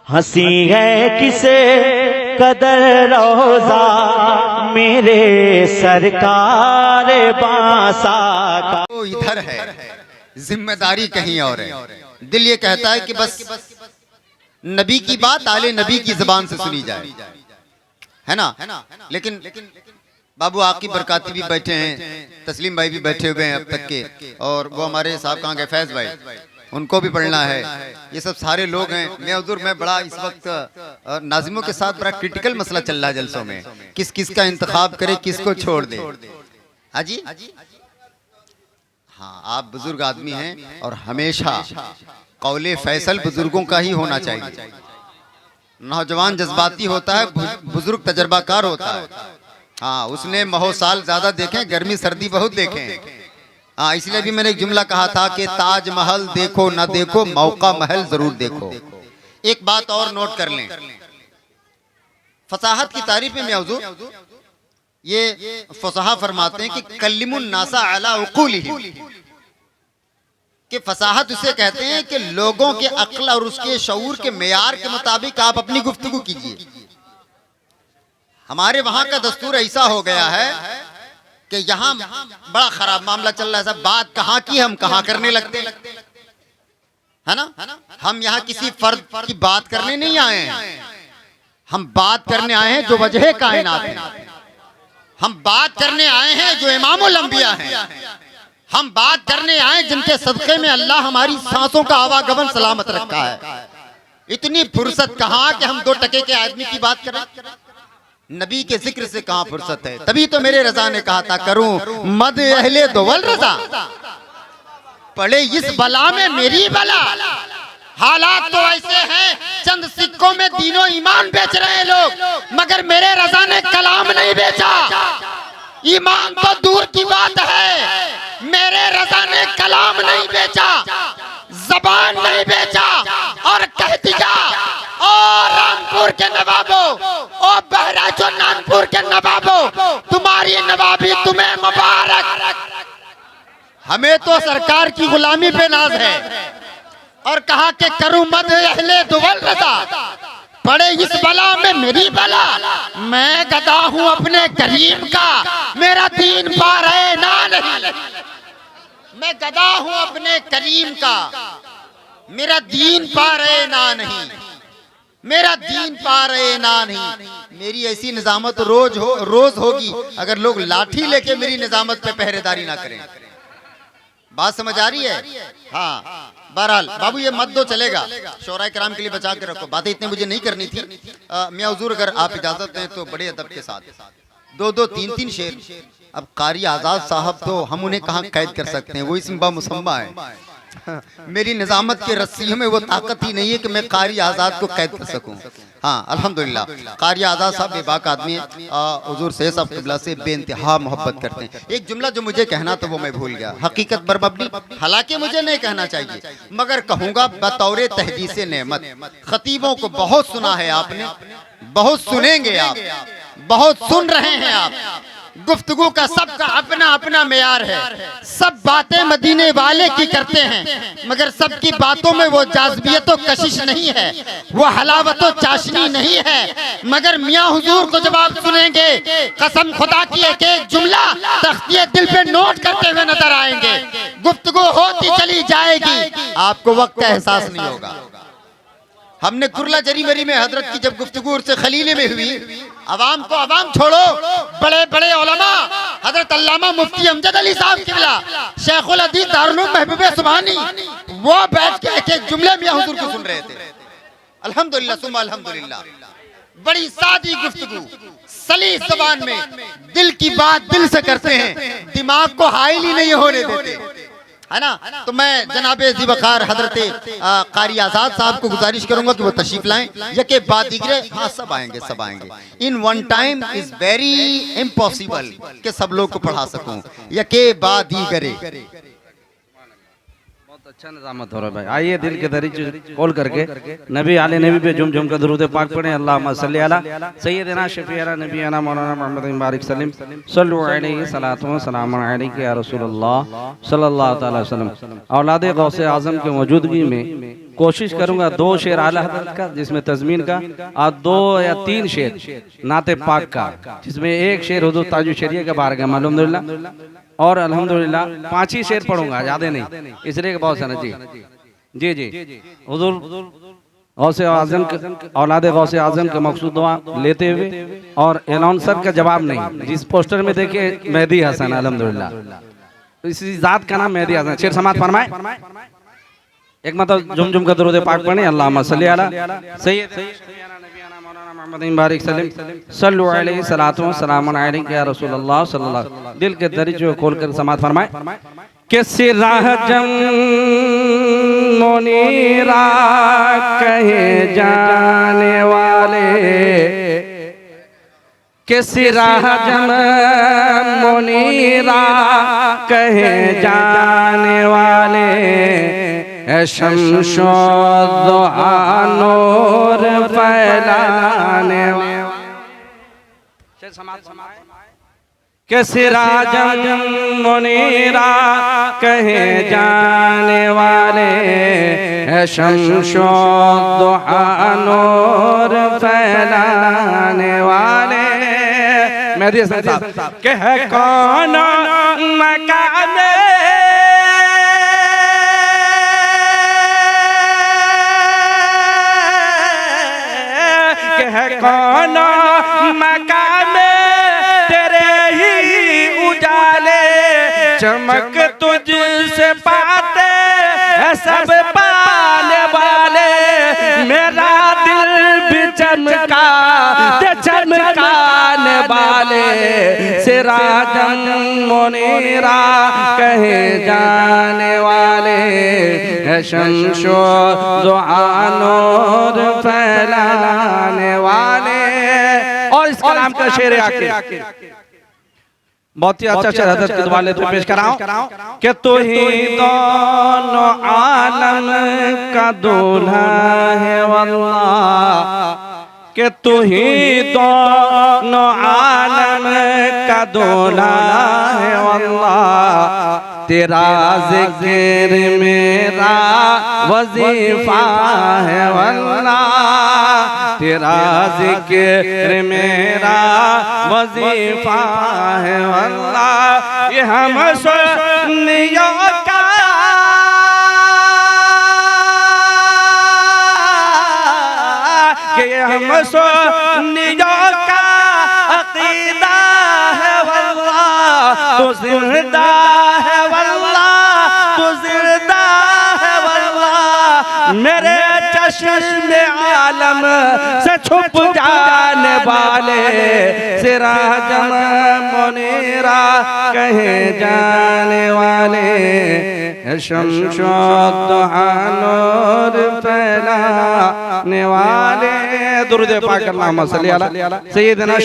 हंसी है किसे कदर रोजा मेरे सरकार बासा का। वो इधर है, जिम्मेदारी कहीं और है। दिल ये कहता है कि बस नबी की बात आले नबी की जुबान से सुनी जाए, है ना। लेकिन बाबू आकी बरकाती भी बैठे हैं, तस्लीम भाई भी बैठे हुए हैं अब तक के, और वो हमारे साहब कहाँ गए फैज भाई, उनको भी पढ़ना है। ये सब सारे लोग हैं। मैं हुजूर मैं बड़ा इस वक्त नाजिमों के साथ बड़ा क्रिटिकल मसला चल रहा है जलसों में, किस किस का इंतखाब करे, किसको छोड़ दे। हाजी हाँ, आप बुजुर्ग आदमी हैं और हमेशा कौले फैसल बुजुर्गों का ही होना चाहिए। नौजवान जज्बाती होता है, बुजुर्ग तजर्बाकार होता है। हाँ, उसने महो साल ज्यादा देखे, गर्मी सर्दी बहुत देखे। हाँ, इसलिए भी मैंने एक जुमला कहा था कि ताजमहल देखो ना देखो, मौका महल जरूर देखो। एक बात और नोट कर लें, फसाहत की तारीफ में हुजूर ये फसाहा फरमाते हैं कि कल्लिमुन नासा अला उकूलिहिम, कि फसाहत उसे कहते हैं कि लोगों के अक्ल और उसके शऊर के मेयार के मुताबिक आप अपनी गुफ्तगू कीजिए। हमारे वहां का दस्तूर ऐसा हो गया है कि यहाँ बड़ा खराब मामला चल रहा है। सब बात कहाँ की हम कहाँ करने लगते, है ना। हम यहाँ किसी फर्द की बात करने नहीं आए हैं, हम बात करने आए हैं जो वजह कायनात है। हम बात करने आए हैं जो इमामुल अंबिया हैं। हम बात करने आए जिनके सदक़े में अल्लाह हमारी सांसों का आवागमन सलामत रखा है। इतनी फुर्सत कहाँ कि हम 2 टके के आदमी की बात करें, नबी के जिक्र से कहाँ फुर्सत है। तभी तो मेरे रजा ने कहा था करूं मद अहले दोवल रजा, पड़े इस बला में मेरी बला। हालात तो ऐसे हैं, चंद सिक्कों में दीनों ईमान बेच रहे हैं लोग, मगर मेरे रजा ने कलाम नहीं बेचा। ईमान तो दूर की बात है, मेरे रजा ने कलाम नहीं बेचा, जबान नहीं बेचा, और कह दिया ओ रामपुर के नवाबों, ओ बहराइचो नानपुर के नवाबों, तुम्हारी नवाबी तुम्हें मुबारक। हमें तो सरकार की गुलामी पे नाज है। और कहा कि करूं मद अहले दुवल रजा, पड़े इस बला में मेरी बला। मैं गदा हूं अपने करीम का, मेरा दीन पार है ना नहीं। मैं गदा हूं अपने करीम का, मेरा दीन पार है ना नहीं। मेरा दीन पार है ना नहीं। मेरी ऐसी निजामत रोज होगी अगर लोग लाठी लेके मेरी निजामत पे पहरेदारी ना करें। बात समझ आ रही है। हाँ, बहरहाल बाबू ये मत दो, चलेगा, शोराए कराम के लिए बचा के रखो। बातें इतनी मुझे नहीं करनी थी। मियां हुजूर अगर आप इजाजत दें तो बड़े अदब के साथ 2-2, 3-3 शेर। अब कारी आजाद साहब तो हम उन्हें कहाँ कैद कर सकते हैं, वो इसमें बामुसम्मा है। मेरी निजामत के रस्सियों में वो ताकत ही नहीं है कि मैं कारी आजाद को कैद कर सकूं। हाँ, अल्हम्दुलिल्लाह कारी आजाद साहब बेबाक आदमी है, हुजूर से सब क़िबला से बेइंतहा मोहब्बत करते हैं। एक जुमला जो मुझे कहना था वो मैं भूल गया, हकीकत बरमबनी, हालांकि मुझे नहीं कहना चाहिए मगर कहूंगा बतौरे तहदीसे नेमत। खतीबों को बहुत सुना है आपने, बहुत सुनेंगे आप, बहुत सुन रहे हैं आप। गुफ्तगू का सबका अपना अपना मेयार है। सब बातें मदीने वाले की करते हैं, मगर सबकी बातों में वो जाज़बियत तो कशिश नहीं है, वो हलावत तो चाशनी नहीं है। मगर मियां हुजूर को जब आप सुनेंगे, कसम खुदा की एक एक जुमला तख्तिए दिल पे नोट करते हुए नजर आएंगे। गुफ्तगू होती चली जाएगी, आपको वक्त का एहसास नहीं होगा। हमने कुरला जरी मरी में हजरत की जब गुफ्तगू से खलीले में हुई, अवाम को अवाम छोड़ो, बड़े बड़े उलमा हजरत अल्लामा मुफ्ती अमजद अली साहब किबला, शेखुल हदीस दारुल उलूम महबूब सुभानी, वो बैठ के एक एक जुमले मियां हुजूर को सुन रहे थे। अल्हम्दुलिल्लाह सुम्मा अल्हम्दुलिल्लाह, बड़ी सादी गुफ्तगू, सलीस ज़बान में, दिल की बात दिल से करते हैं, दिमाग को हाइल ही नहीं होने देते, है ना। तो मैं जनाबे ज़िबकार हजरत कारी आजाद साहब को गुजारिश करूंगा कि वो तशरीफ लाएं। यके बाद दीगरे, हाँ सब आएंगे, सब आएंगे। In one time is very impossible कि सब लोग को पढ़ा सकूं, यके बाद दीगरे। अच्छा निजामत हो रहा है भाई। आइए दिल के दरीचे खोल करके नबी आले नबी पे झुम झुम का दरूद पाक पढ़ें। अल्लाहुम्मा सल्ली अला सय्यिदना शफीअना नबीना मौलाना मोहम्मद बारिक सलीम सल्लु अलैहि सलातु व सलाम अलैका या रसूलुल्लाह सल्लल्लाहु अलैहि वसल्लम। औलाद गौसे आजम के मौजूदगी में कोशिश करूंगा 2 शेर आला हज़रत का जिसमें तज़मीन का और 2 या 3 शेर नाते पाक का जिसमें 1 शेर हुजूर ताजुल शरीयत का बारगाह में अल्हम्दुलिल्लाह और अल्हम्दुलिल्लाह 5 ही शेर पढ़ूंगा ज़्यादा नहीं इसलिए बहुत सारा जी जी हुजूर गौसे आज़म औलाद गौसे आज़म के मकसूद दुआ लेते हुए और अनाउंसर का जवाब नहीं जिस पोस्टर में देखिए मेहदी हसन अल्हम्दुलिल्लाह इसी जात का नाम मेहदी हसन शेर समात फरमाए एक मतलब जुम जुम का दुरूद पाक पढ़े अल्लाहुम्मा सल्ली अला सय्यिदना नबीना मौलाना मुहम्मद बारिक सल्लल्लाहु अलैहि सलातो सलामुन अलैका या रसूलुल्लाह सल्लल्लाहु दिल के दरिजे खोल कर समात फरमाए कि सिराजम मुनीरा कहे जाने वाले कि सिराजम मुनीरा कहे जाने वाले शम्सो दुआ नूर फैलाने के सिराजम मुनीरा कहे जाने वाले शम्सो दुआ नूर फैलाने वाले मेहदी हसन साहब के है कौन मकाम है कौन मकाम तेरे ही उजाले चमक तुझसे पाते हैं सब पाने वाले मेरा दिल भी चमका ते चमकाने वाले सिराजम मुनीरा कहे जाने वाले शम्सो दुआ नूर फैलाने वाले और इस कलाम का शेर आके बहुत ही अच्छा शेर हज़रत के दुआले तो पेश कराऊं कि तू ही दोनों आलम का दूल्हा है वल्लाह कि तू ही दोनों आलम का दूल्हा है वल्लाह तेरा ज़िक्र मेरा वजीफा है वल्लाह तेरा ज़िक्र मेरा वजीफा है वल्लाह ये हम सुन्नियों का ये हम सुन्नियों का अक़ीदा है वल्लाह तो जिंदा है वल्लाह तो जिंदा है वल्लाह मेरे चश्मे आलम से छुप जाने वाले सिराजम मुनीरा कहे जाने वाले शम्सो दुआ नूर फैलाने वाले दुरूद पाक अल्लाहुम्मा सल्ली अला सय्यिदना